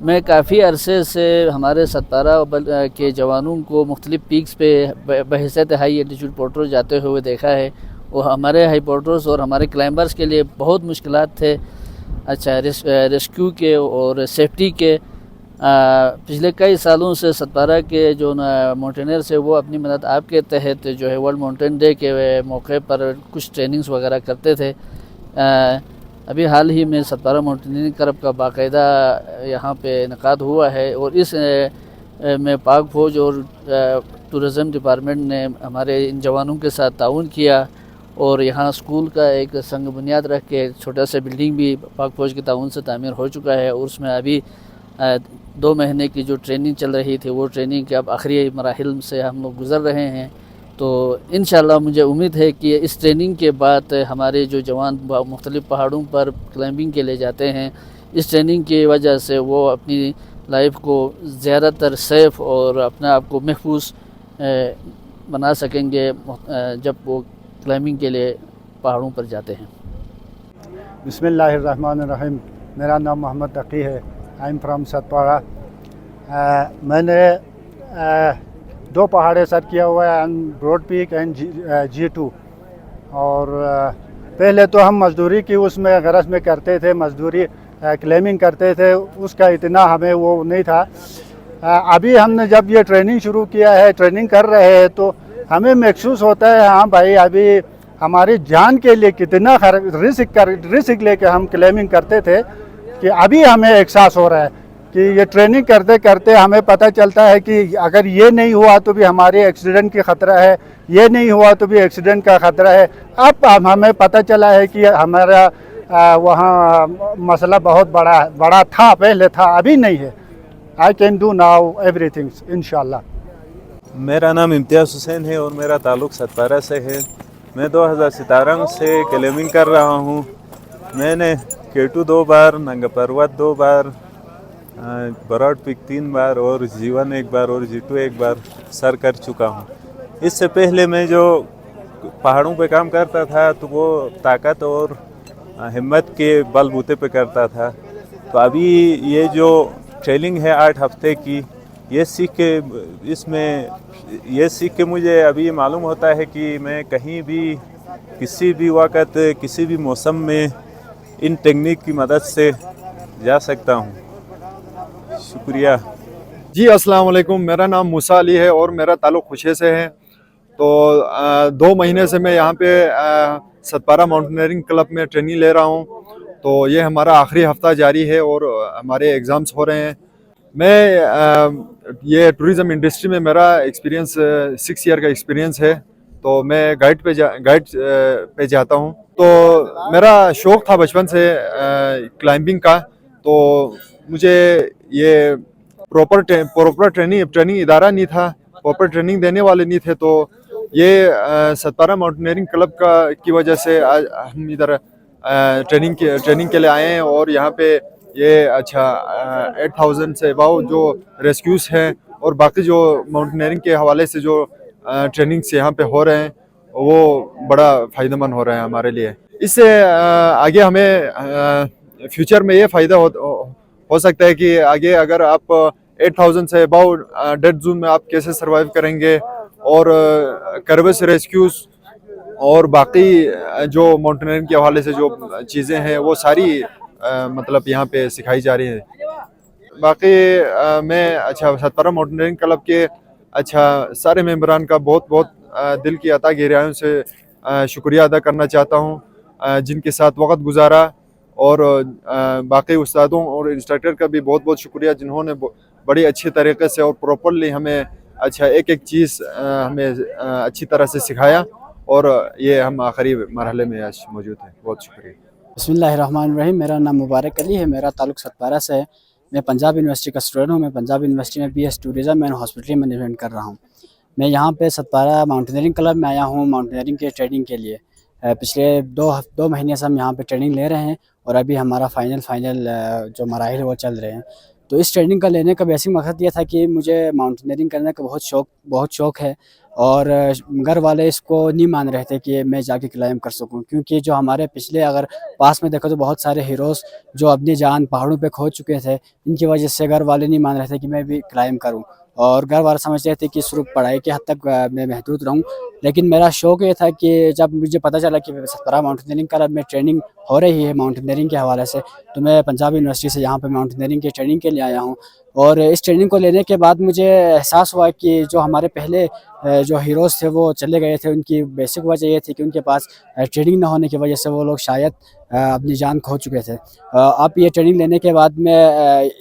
میں کافی عرصے سے ہمارے ستپارہ کے جوانوں کو مختلف پیکس پہ بحیثیت ہائی الٹیٹیوڈ پورٹر جاتے ہوئے دیکھا ہے. وہ ہمارے ہائی پورٹرز اور ہمارے کلائمبرز کے لیے بہت مشکلات تھے. اچھا ریسکیو کے اور سیفٹی کے پچھلے کئی سالوں سے ستپارہ کے جو ماؤنٹینئرز ہیں وہ اپنی مدد آپ کے تحت جو ہے ورلڈ ماؤنٹین ڈے کے موقع پر کچھ ٹریننگز وغیرہ کرتے تھے. ابھی حال ہی میں ستپارہ ماؤنٹینئرنگ کلب کا باقاعدہ یہاں پہ انعقاد ہوا ہے اور اس میں پاک فوج اور ٹورزم ڈپارٹمنٹ نے ہمارے ان جوانوں کے ساتھ تعاون کیا اور یہاں اسکول کا ایک سنگ بنیاد رکھ کے چھوٹا سا بلڈنگ بھی پاک فوج کے تعاون سے تعمیر ہو چکا ہے اور اس میں ابھی 2 مہینے کی جو ٹریننگ چل رہی تھی وہ ٹریننگ کے اب آخری مراحل سے ہم لوگ گزر رہے ہیں. تو انشاءاللہ مجھے امید ہے کہ اس ٹریننگ کے بعد ہمارے جو جوان مختلف پہاڑوں پر کلائمبنگ کے لیے جاتے ہیں اس ٹریننگ کی وجہ سے وہ اپنی لائف کو زیادہ تر سیف اور اپنے آپ کو محفوظ بنا سکیں گے جب وہ کلائمبنگ کے لیے پہاڑوں پر جاتے ہیں. بسم اللہ الرحمن الرحیم. میرا نام محمد تقی ہے. I am from Satpara. میں نے 2 پہاڑیں سر کیا ہوا ہے, براڈ پیک اینڈ G2. اور پہلے تو ہم مزدوری کی اس میں غرض میں کرتے تھے, مزدوری کلیمنگ کرتے تھے, اس کا اتنا ہمیں وہ نہیں تھا. ابھی ہم نے جب یہ ٹریننگ شروع کیا ہے, ٹریننگ کر رہے ہیں تو ہمیں محسوس ہوتا ہے ہاں بھائی ابھی ہماری جان کے لیے کتنا رسک لے کے ہم کلیمنگ کرتے تھے کہ ابھی ہمیں احساس ہو رہا ہے کہ یہ ٹریننگ کرتے کرتے ہمیں پتہ چلتا ہے کہ اگر یہ نہیں ہوا تو بھی ہمارے ایکسیڈنٹ کی خطرہ ہے, یہ نہیں ہوا تو بھی ایکسیڈنٹ کا خطرہ ہے. اب ہمیں پتہ چلا ہے کہ ہمارا وہاں مسئلہ بہت بڑا تھا, پہلے تھا, ابھی نہیں ہے. I can do now every things انشاءاللہ. میرا نام امتیاز حسین ہے اور میرا تعلق ستپارہ سے ہے. میں 2017 سے کلیمنگ کر رہا ہوں. میں نے K2 2 بار, ننگا پروت 2 بار, براڈ پک 3 بار اور G1 1 بار اور G2 1 بار سر کر چکا ہوں. اس سے پہلے میں جو پہاڑوں پہ کام کرتا تھا تو وہ طاقت اور ہمت کے بل بوتے پہ کرتا تھا. تو ابھی یہ جو ٹریننگ ہے 8 ہفتے کی, یہ سیکھ کے مجھے ابھی معلوم ہوتا ہے کہ میں کہیں بھی کسی بھی وقت کسی بھی موسم میں ان ٹیکنیک کی مدد سے جا سکتا ہوں. شکریہ. جی السلام علیکم. میرا نام موسیٰ علی ہے اور میرا تعلق خوشے سے ہے. تو 2 مہینے سے میں یہاں پہ ستپارہ ماؤنٹینئرنگ کلب میں ٹریننگ لے رہا ہوں. تو یہ ہمارا آخری ہفتہ جاری ہے اور ہمارے ایگزامز ہو رہے ہیں. میں یہ ٹورزم انڈسٹری میں میرا ایکسپیرینس 6 ایئر کا ایکسپیرینس ہے. تو میں گائیڈ پہ جاتا ہوں. تو میرا شوق تھا بچپن سے کلائمبنگ کا. تو مجھے یہ پراپر ٹریننگ ادارہ نہیں تھا, پراپر ٹریننگ دینے والے نہیں تھے. تو یہ ستپارہ ماؤنٹینئرنگ کلب کی وجہ سے آج ہم ادھر ٹریننگ کے لیے آئے ہیں. اور یہاں پہ یہ 8000 سے اباؤ جو ریسکیوز ہیں اور باقی جو ماؤنٹینئرنگ کے حوالے سے جو ٹریننگس یہاں پہ ہو رہے ہیں وہ بڑا فائدہ مند ہو رہا ہے ہمارے لیے. اس سے آگے ہمیں فیوچر میں یہ فائدہ ہو سکتا ہے کہ آگے اگر آپ 8000 سے اباؤ ڈیڈ زون میں آپ کیسے سروائیو کریں گے, اور کروس ریسکیوز اور باقی جو ماؤنٹینئرنگ کے حوالے سے جو چیزیں ہیں وہ ساری مطلب یہاں پہ سکھائی جا رہی ہے. باقی میں ستپارہ ماؤنٹینئرنگ کلب کے سارے ممبران کا بہت دل کی عطا گہرائیوں سے شکریہ ادا کرنا چاہتا ہوں, جن کے ساتھ وقت گزارا. اور باقی استادوں اور انسٹرکٹر کا بھی بہت شکریہ, جنہوں نے بڑی اچھی طریقے سے اور پراپرلی ہمیں ایک چیز ہمیں اچھی طرح سے سکھایا. اور یہ ہم آخری مرحلے میں آج موجود ہیں. بہت شکریہ. بسم اللہ الرحمن الرحیم. میرا نام مبارک علی ہے. میرا تعلق ستپارہ سے ہے. میں پنجاب یونیورسٹی کا اسٹوڈنٹ ہوں. میں پنجاب یونیورسٹی میں BS tourism and hospitality management کر رہا ہوں. میں یہاں پہ ستپارہ ماؤنٹینئرنگ کلب میں آیا ہوں ماؤنٹینئرنگ کے ٹریننگ کے لیے. پچھلے 2 مہینے سے ہم یہاں پہ ٹریننگ لے رہے ہیں اور ابھی ہمارا فائنل جو مراحل وہ چل رہے ہیں. تو اس ٹریننگ کا لینے کا بیسک مقصد یہ تھا کہ مجھے ماؤنٹینئرنگ کرنے کا بہت شوق ہے. اور گھر والے اس کو نہیں مان رہے تھے کہ میں جا کے کلائم کر سکوں، کیونکہ جو ہمارے پچھلے اگر پاس میں دیکھو تو بہت سارے ہیروز جو اپنی جان پہاڑوں پہ کھو چکے تھے، ان کی وجہ سے گھر والے نہیں مان رہے تھے کہ میں بھی کلائم کروں، اور گھر والے سمجھ رہے تھے کہ صرف پڑھائی کے حد تک میں محدود رہوں۔ لیکن میرا شوق یہ تھا کہ جب مجھے پتہ چلا کہ ستپارہ ماؤنٹینئرنگ کلب میں ٹریننگ ہو رہی ہے ماؤنٹینئرنگ کے حوالے سے، تو میں پنجاب یونیورسٹی سے یہاں پہ ماؤنٹینئرنگ کی ٹریننگ کے لیے آیا ہوں، اور اس ٹریننگ کو لینے کے بعد مجھے احساس ہوا کہ جو ہمارے پہلے جو ہیروز تھے وہ چلے گئے تھے، ان کی بیسک وجہ یہ تھی کہ ان کے پاس ٹریننگ نہ ہونے کی وجہ سے وہ لوگ شاید اپنی جان کھو چکے تھے۔ اب یہ ٹریننگ لینے کے بعد میں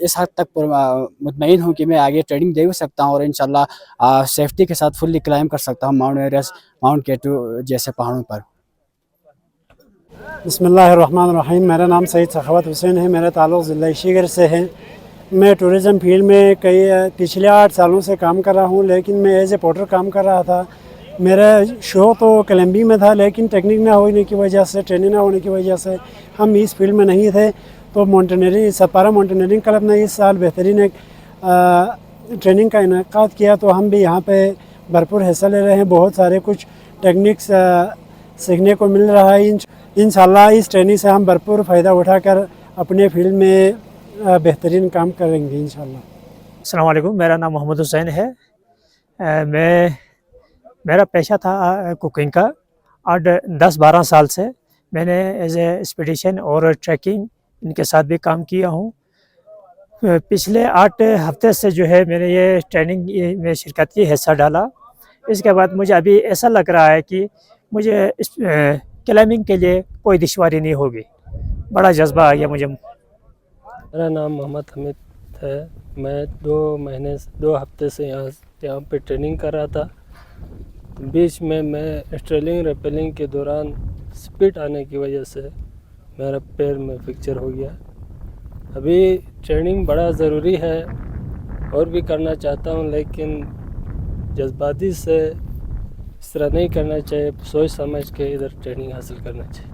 اس حد تک مطمئن ہوں کہ میں آگے ٹریننگ دے بھی سکتا ہوں، اور انشاءاللہ سیفٹی کے ساتھ فلی کلائم کر سکتا ہوں ماؤنٹ ایوریسٹ، ماؤنٹ کیٹو جیسے پہاڑوں پر۔ بسم اللہ الرحمن الرحیم۔ میرا نام سعید سخاوت حسین ہے، میرا تعلق ضلع شیگر سے ہے۔ میں ٹورزم فیلڈ میں پچھلے 8 سالوں سے کام کر رہا ہوں، لیکن میں ایز اے پورٹر کام کر رہا تھا۔ میرا شو تو کلمبی میں تھا، لیکن ٹیکنیک نہ ہونے کی وجہ سے، ٹریننگ نہ ہونے کی وجہ سے ہم اس فیلڈ میں نہیں تھے۔ تو ستپارہ ماؤنٹینئرنگ کلب نے اس سال بہترین ایک ٹریننگ کا انعقاد کیا، تو ہم بھی یہاں پہ بھرپور حصہ لے رہے ہیں۔ بہت سارے کچھ ٹیکنیکس سیکھنے کو مل رہا ہے۔ انشاءاللہ اس ٹریننگ سے ہم بھرپور فائدہ اٹھا کر اپنے فیلڈ میں بہترین کام کریں گے انشاءاللہ۔ السلام علیکم، میرا نام محمد حسین ہے۔ میرا پیشہ تھا کوکنگ کا، اور 10-12 سال سے میں نے ایز اے ایکسپیڈیشن اور ٹریکنگ ان کے ساتھ بھی کام کیا ہوں۔ پچھلے 8 ہفتے سے جو ہے میں نے یہ ٹریننگ میں شرکت کی، حصہ ڈالا۔ اس کے بعد مجھے ابھی ایسا لگ رہا ہے کہ مجھے کلائمبنگ کے لیے کوئی دشواری نہیں ہوگی، بڑا جذبہ آ گیا مجھے۔ میرا نام محمد حمید ہے، میں 2 ہفتے سے یہاں پہ ٹریننگ کر رہا تھا۔ بیچ میں اسٹریلنگ ریپیلنگ کے دوران سپیڈ آنے کی وجہ سے میرا پیر میں فریکچر ہو گیا۔ ابھی ٹریننگ بڑا ضروری ہے اور بھی کرنا چاہتا ہوں، لیکن جذباتی سے اس طرح نہیں کرنا چاہیے، سوچ سمجھ کے ادھر ٹریننگ حاصل کرنا چاہیے۔